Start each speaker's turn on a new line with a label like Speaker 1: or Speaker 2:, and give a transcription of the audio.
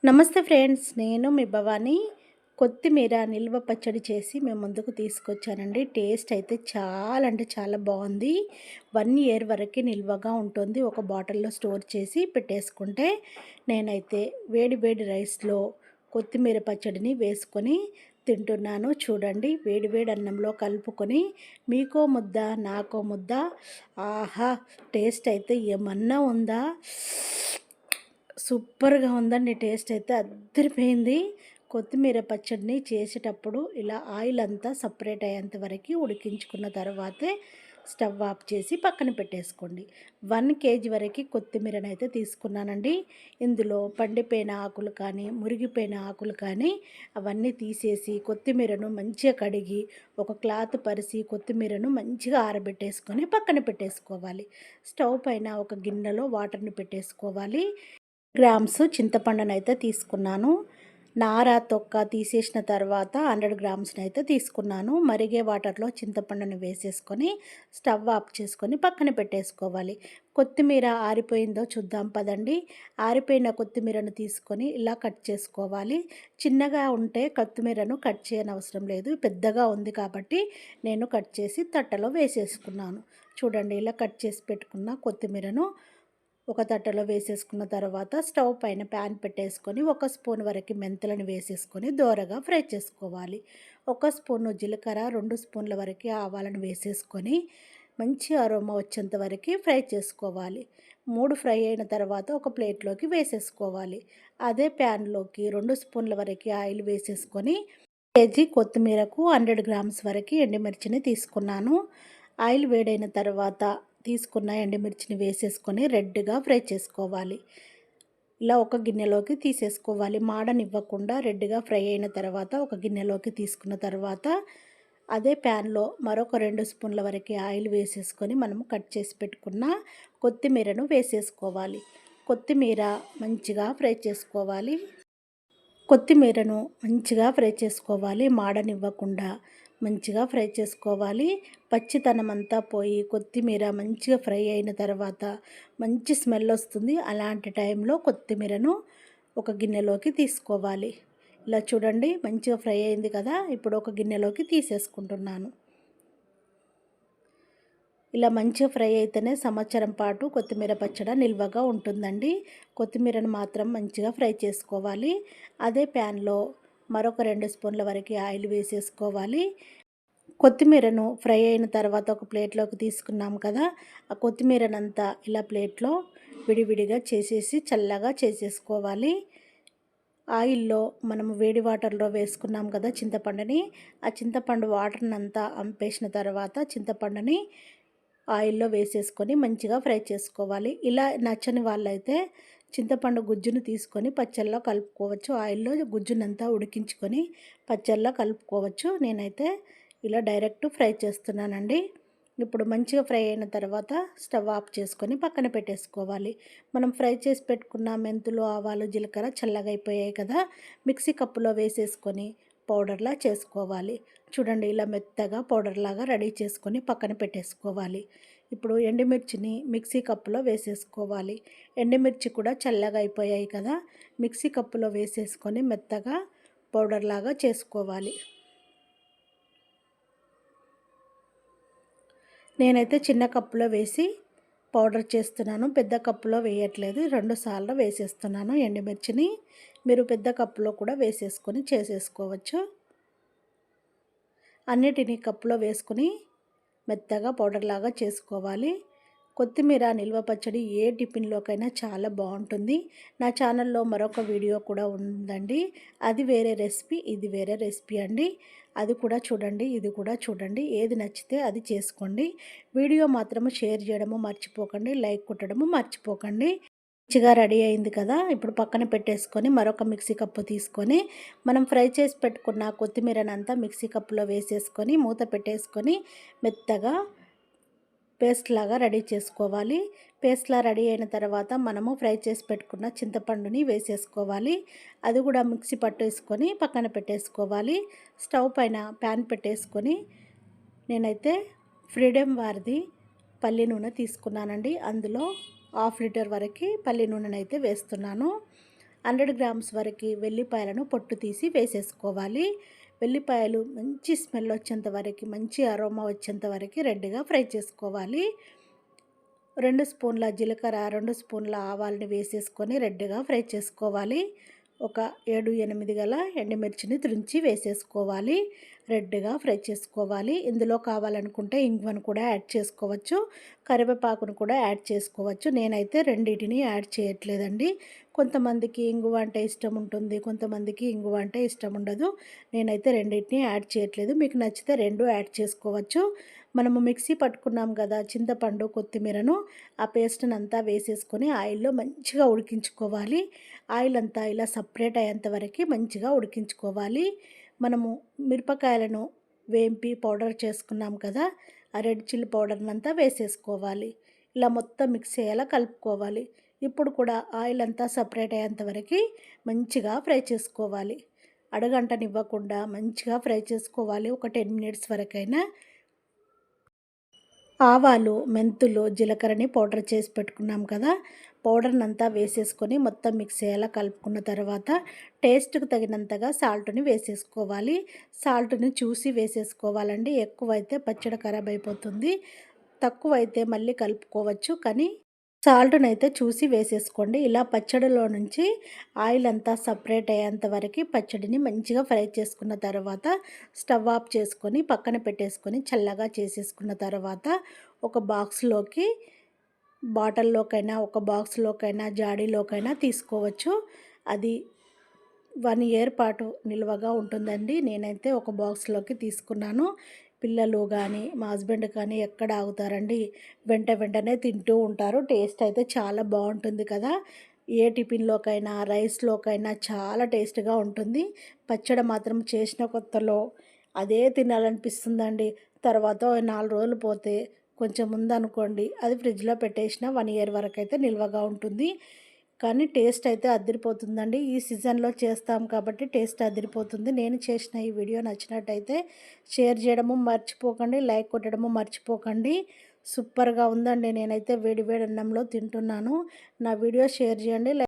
Speaker 1: నమస్తే ఫ్రెండ్స్, నేను మీ భవాని. కొత్తిమీర నిల్వ పచ్చడి చేసి మేము ముందుకు తీసుకొచ్చానండి. టేస్ట్ అయితే చాలా అంటే చాలా బాగుంది. 1 ఇయర్ వరకు నిల్వగా ఉంటుంది. ఒక బాటిల్లో స్టోర్ చేసి పెట్టేసుకుంటే నేనైతే వేడి వేడి రైస్లో కొత్తిమీర పచ్చడిని వేసుకొని తింటున్నాను. చూడండి, వేడి వేడి అన్నంలో కలుపుకొని మీకో ముద్ద నాకో ముద్ద. ఆహా, టేస్ట్ అయితే ఏమన్నా ఉందా! సూపర్గా ఉందండి. టేస్ట్ అయితే అద్దరిపోయింది. కొత్తిమీర పచ్చడిని చేసేటప్పుడు ఇలా ఆయిల్ అంతా సపరేట్ అయ్యేంత వరకు ఉడికించుకున్న తర్వాతే స్టవ్ ఆఫ్ చేసి పక్కన పెట్టేసుకోండి. 1 కేజీ వరకు కొత్తిమీరనైతే తీసుకున్నానండి. ఇందులో పండిపోయిన ఆకులు కానీ మురిగిపోయిన ఆకులు కానీ అవన్నీ తీసేసి కొత్తిమీరను మంచిగా కడిగి ఒక క్లాత్ పరిసి కొత్తిమీరను మంచిగా ఆరబెట్టేసుకొని పక్కన పెట్టేసుకోవాలి. స్టవ్ పైన ఒక గిన్నెలో వాటర్ని పెట్టేసుకోవాలి. గ్రామ్స్ చింతపండునైతే తీసుకున్నాను. నార తొక్క తీసేసిన తర్వాత 100 గ్రామ్స్నైతే తీసుకున్నాను. మరిగే వాటర్లో చింతపండుని వేసేసుకొని స్టవ్ ఆఫ్ చేసుకొని పక్కన పెట్టేసుకోవాలి. కొత్తిమీర ఆరిపోయిందో చూద్దాం పదండి. ఆరిపోయిన కొత్తిమీరను తీసుకొని ఇలా కట్ చేసుకోవాలి. చిన్నగా ఉంటే కొత్తిమీరను కట్ చేయనవసరం లేదు. పెద్దగా ఉంది కాబట్టి నేను కట్ చేసి తట్టలో వేసేసుకున్నాను. చూడండి, ఇలా కట్ చేసి పెట్టుకున్న కొత్తిమీరను ఒక తట్టలో వేసేసుకున్న తర్వాత స్టవ్ పైన ప్యాన్ పెట్టేసుకొని 1 స్పూన్ వరకు మెంతులను వేసేసుకొని దోరగా ఫ్రై చేసుకోవాలి. 1 స్పూను జీలకర్ర, 2 స్పూన్ల వరకు ఆవాలను వేసేసుకొని మంచి అరోమా వచ్చేంత వరకు ఫ్రై చేసుకోవాలి. 3 ఫ్రై అయిన తర్వాత ఒక ప్లేట్లోకి వేసేసుకోవాలి. అదే ప్యాన్లోకి 2 స్పూన్ల వరకు ఆయిల్ వేసేసుకొని కేజీ కొత్తిమీరకు 100 గ్రామ్స్ వరకు ఎండుమిర్చిని తీసుకున్నాను. ఆయిల్ వేడైన తర్వాత తీసుకున్న ఎండుమిర్చిని వేసేసుకొని రెడ్గా ఫ్రై చేసుకోవాలి. ఇలా ఒక గిన్నెలోకి తీసేసుకోవాలి. మాడనివ్వకుండా రెడ్గా ఫ్రై అయిన తర్వాత ఒక గిన్నెలోకి తీసుకున్న తర్వాత అదే ప్యాన్లో మరొక 2 స్పూన్ల వరకు ఆయిల్ వేసేసుకొని మనం కట్ చేసి పెట్టుకున్న కొత్తిమీరను వేసేసుకోవాలి. కొత్తిమీర మంచిగా ఫ్రై చేసుకోవాలి. కొత్తిమీరను మంచిగా ఫ్రై చేసుకోవాలి. మాడనివ్వకుండా మంచిగా ఫ్రై చేసుకోవాలి. పచ్చితనం అంతా పోయి కొత్తిమీర మంచిగా ఫ్రై అయిన తర్వాత మంచి స్మెల్ వస్తుంది. అలాంటి టైంలో కొత్తిమీరను ఒక గిన్నెలోకి తీసుకోవాలి. ఇలా చూడండి, మంచిగా ఫ్రై అయింది కదా. ఇప్పుడు ఒక గిన్నెలోకి తీసేసుకుంటున్నాను. ఇలా మంచిగా ఫ్రై అయితేనే సంవత్సరం పాటు కొత్తిమీర పచ్చడి నిల్వగా ఉంటుందండి. కొత్తిమీరను మాత్రం మంచిగా ఫ్రై చేసుకోవాలి. అదే ప్యాన్లో మరొక 2 స్పూన్ల వరకు ఆయిల్ వేసేసుకోవాలి. కొత్తిమీరను ఫ్రై అయిన తర్వాత ఒక ప్లేట్లోకి తీసుకున్నాం కదా. ఆ కొత్తిమీరనంతా ఇలా ప్లేట్లో విడివిడిగా చేసేసి చల్లగా చేసేసుకోవాలి. ఆయిల్లో మనము వేడి వాటర్లో వేసుకున్నాం కదా చింతపండుని. ఆ చింతపండు వాటర్నంతా అంపేసిన తర్వాత చింతపండుని ఆయిల్లో వేసేసుకొని మంచిగా ఫ్రై చేసుకోవాలి. ఇలా నచ్చని వాళ్ళైతే చింతపండు గుజ్జును తీసుకొని పచ్చళ్ళలో కలుపుకోవచ్చు. ఆయిల్లో గుజ్జునంతా ఉడికించుకొని పచ్చళ్ళలో కలుపుకోవచ్చు. నేనైతే ఇలా డైరెక్ట్ ఫ్రై చేస్తున్నానండి. ఇప్పుడు మంచిగా ఫ్రై అయిన తర్వాత స్టవ్ ఆఫ్ చేసుకొని పక్కన పెట్టేసుకోవాలి. మనం ఫ్రై చేసి పెట్టుకున్న మెంతులు, ఆవాలు, జీలకర్ర చల్లగా అయిపోయాయి కదా. మిక్సీ కప్పులో వేసేసుకొని పౌడర్లా చేసుకోవాలి. చూడండి, ఇలా మెత్తగా పౌడర్లాగా రెడీ చేసుకొని పక్కన పెట్టేసుకోవాలి. ఇప్పుడు ఎండుమిర్చిని మిక్సీ కప్పులో వేసేసుకోవాలి. ఎండుమిర్చి కూడా చల్లగా అయిపోయాయి కదా. మిక్సీ కప్పులో వేసేసుకొని మెత్తగా పౌడర్లాగా చేసుకోవాలి. నేనైతే చిన్న కప్పులో వేసి పౌడర్ చేస్తున్నాను. పెద్ద కప్పులో వేయట్లేదు. 2 సార్లు వేసేస్తున్నాను ఎండుమిర్చిని. మీరు పెద్ద కప్పులో కూడా వేసేసుకొని చేసేసుకోవచ్చు. అన్నిటినీ కప్పులో వేసుకొని మెత్తగా పౌడర్లాగా చేసుకోవాలి. కొత్తిమీర నిల్వ పచ్చడి ఏ టిఫిన్లోకైనా చాలా బాగుంటుంది. నా ఛానల్లో మరొక వీడియో కూడా ఉందండి. అది వేరే రెసిపీ, ఇది వేరే రెసిపీ అండి. అది కూడా చూడండి, ఇది కూడా చూడండి. ఏది నచ్చితే అది చేసుకోండి. వీడియో మాత్రము షేర్ చేయడము మర్చిపోకండి. లైక్ కొట్టడము మర్చిపోకండి. మంచిగా రెడీ అయింది కదా. ఇప్పుడు పక్కన పెట్టేసుకొని మరొక మిక్సీ కప్పు తీసుకొని మనం ఫ్రై చేసి పెట్టుకున్న కొత్తిమీరనంతా మిక్సీ కప్పులో వేసేసుకొని మూత పెట్టేసుకొని మెత్తగా పేస్ట్ లాగా రెడీ చేసుకోవాలి. పేస్ట్లా రెడీ అయిన తర్వాత మనము ఫ్రై చేసి పెట్టుకున్న చింతపండుని వేసేసుకోవాలి. అది కూడా మిక్సీ పట్టేసుకొని పక్కన పెట్టేసుకోవాలి. స్టవ్ పైన ప్యాన్ పెట్టేసుకొని నేనైతే ఫ్రీడమ్ వారిది పల్లి నూనె తీసుకున్నానండి. అందులో 1/2 లీటర్ వరకు పల్లి నూనెనైతే వేస్తున్నాను. 100 గ్రామ్స్ వరకు వెల్లిపాయలను పొట్టు తీసి వేసేసుకోవాలి. వెల్లిపాయలు మంచి స్మెల్ వచ్చేంత వరకు, మంచి అరోమా వచ్చేంత వరకు రెడ్గా ఫ్రై చేసుకోవాలి. 2 స్పూన్ల జీలకర్ర, 2 స్పూన్ల ఆవాలని వేసేసుకొని రెడ్గా ఫ్రై చేసుకోవాలి. ఒక 7, 8 గల ఎండుమిర్చిని తుంచి వేసేసుకోవాలి. రెడ్గా ఫ్రై చేసుకోవాలి. ఇందులో కావాలనుకుంటే ఇంగువను కూడా యాడ్ చేసుకోవచ్చు, కరివేపాకును కూడా యాడ్ చేసుకోవచ్చు. నేనైతే రెండింటిని యాడ్ చేయట్లేదండి. కొంతమందికి ఇంగువ అంటే ఇష్టం ఉంటుంది, కొంతమందికి ఇంగువ అంటే ఇష్టం ఉండదు. నేనైతే రెండింటిని యాడ్ చేయట్లేదు. మీకు నచ్చితే 2 యాడ్ చేసుకోవచ్చు. మనము మిక్సీ పట్టుకున్నాం కదా చింతపండు, కొత్తిమీరను, ఆ పేస్ట్ని అంతా వేసేసుకొని ఆయిల్లో మంచిగా ఉడికించుకోవాలి. ఆయిల్ అంతా ఇలా సపరేట్ అయ్యేంత వరకు మంచిగా ఉడికించుకోవాలి. మనము మిరపకాయలను వేంపి పౌడర్ చేసుకున్నాం కదా, ఆ రెడ్ చిల్లీ పౌడర్నంతా వేసేసుకోవాలి. ఇలా మొత్తం మిక్స్ అయ్యేలా కలుపుకోవాలి. ఇప్పుడు కూడా ఆయిల్ అంతా సపరేట్ అయ్యేంత వరకు మంచిగా ఫ్రై చేసుకోవాలి. అడగంటనివ్వకుండా మంచిగా ఫ్రై చేసుకోవాలి. ఒక 10 మినిట్స్ వరకైనా. ఆవాలు, మెంతులు, జీలకర్రని పౌడర్ చేసి పెట్టుకున్నాం కదా, పౌడర్నంతా వేసేసుకొని మొత్తం మిక్స్ అయ్యేలా కలుపుకున్న తర్వాత టేస్ట్కి తగినంతగా సాల్ట్ని వేసేసుకోవాలి. సాల్ట్ని చూసి వేసేసుకోవాలండి. ఎక్కువైతే పచ్చడి ఖరాబ్ అయిపోతుంది, తక్కువైతే మళ్ళీ కలుపుకోవచ్చు. కానీ సాల్ట్‌నైతే చూసి వేసేసుకోండి. ఇలా పచ్చడిలో నుంచి ఆయిల్ అంతా సపరేట్ అయ్యేంత వరకు పచ్చడిని మంచిగా ఫ్రై చేసుకున్న తర్వాత స్టవ్ ఆఫ్ చేసుకొని పక్కన పెట్టేసుకొని చల్లగా చేసేసుకున్న తర్వాత ఒక బాక్స్‌లోకి, బాటిల్‌లోకైనా, ఒక బాక్స్‌లోకైనా, జాడీలోకైనా తీసుకోవచ్చు. అది 1 ఇయర్ పాటు నిల్వగా ఉంటుందండి. నేనైతే ఒక బాక్స్‌లోకి తీసుకున్నాను. పిల్లలు కానీ, మా హస్బెండ్ కానీ ఎక్కడ ఆగుతారండి, వెంటనే తింటూ ఉంటారు. టేస్ట్ అయితే చాలా బాగుంటుంది కదా. ఏ టిఫిన్‌లోకైనా, రైస్‌లోకైనా చాలా టేస్ట్‌గా ఉంటుంది. పచ్చడి మాత్రం చేసిన కొత్తలో అదే తినాలనిపిస్తుందండి. తర్వాత 4 రోజులు పోతే కొంచెం ఉందనుకోండి, అది ఫ్రిడ్జ్‌లో పెట్టేసిన 1 ఇయర్ వరకైతే నిల్వగా ఉంటుంది. కానీ టేస్ట్ అయితే అదిరిపోతుందండి. ఈ సీజన్‌లో చేస్తాం కాబట్టి టేస్ట్ అదిరిపోతుంది. నేను చేసిన ఈ వీడియో నచ్చినట్టయితే షేర్ చేయడము మర్చిపోకండి, లైక్ కొట్టడము మర్చిపోకండి. సూపర్‌గా ఉందండి. నేనైతే వేడి వేడి అన్నంలో తింటున్నాను. నా వీడియో షేర్ చేయండి.